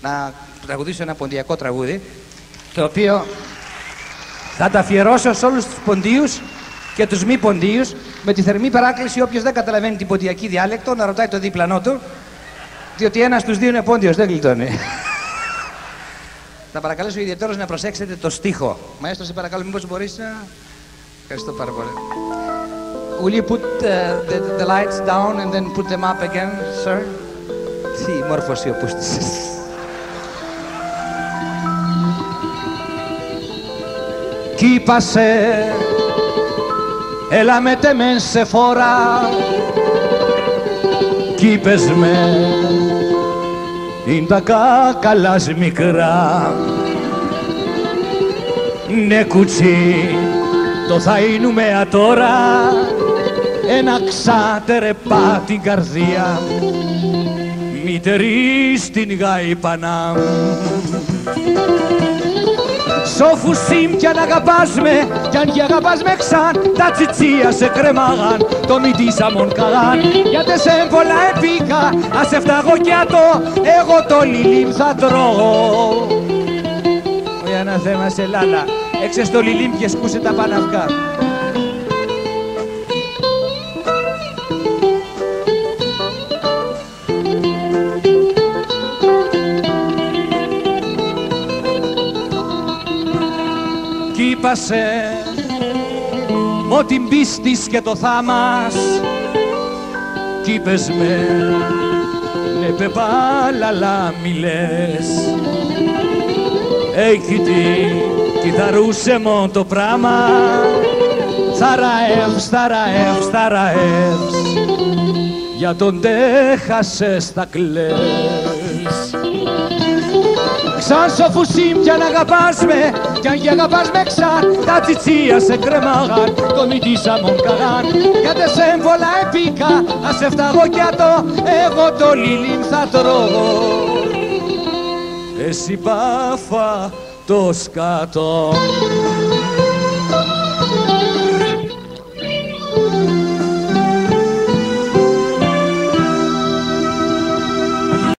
να τραγουδήσω ένα ποντιακό τραγούδι, το οποίο θα τα αφιερώσω σε όλους τους ποντίους και τους μη ποντίους, με τη θερμή παράκληση όποιος δεν καταλαβαίνει την ποντιακή διάλεκτο να ρωτάει το δίπλανό του, διότι ένας στους δύο είναι πόντιος, δεν γλιτώνει. Θα παρακαλέσω ιδιαιτέρως να προσέξετε το στίχο. Μαέστρο, σε παρακαλώ, μήπως μπορείς να... Ευχαριστώ πάρα πολύ. Will you put the lights down and then put them up again, sir? Τι μόρφωση ο πούστησες. Κοίπασε, έλα με τεμέν σε φορά, κοίπες με, είναι τα κακαλάς μικρά. Ναι κουτσί, το θα είνουμε τώρα, ένα ξάτερεπά την καρδία, μητερής την γαϊπανά. Σόφου σιμ κι αν αγαπάς με, κι αν κι αγαπάς με ξαν, τα τσιτσία σε κρεμάγαν, το μητήσαμον καγάν. Γιατί σε πολλά επίκα, ας εφταγώ κι ατώ, εγώ το λιλίμ θα τρώω. Ο αναθέμα σε λάλα, έξε στο λιλίμ και σκούσε τα παναυγά. Κοίπασε μ' την πίστης και το θάμας, κοίπες με, ναι πεπάλαλα μιλές. Έχει τι κιθαρούσε μον το πράμα, θαραεύς, για τον τέχασες θα κλαις. Σαν σοφουσίμ κι αν αγαπάς με, κι αν κι αγαπάς με ξαν, τα τσιτσία σε κρεμάγαν, το μητήσαμον καγάν. Γιατί σε έμβολα επίκα, ας εφταγώ κι ατώ, εγώ το λιλίμ θα τρώω. Εσύ πάφα το σκάτω.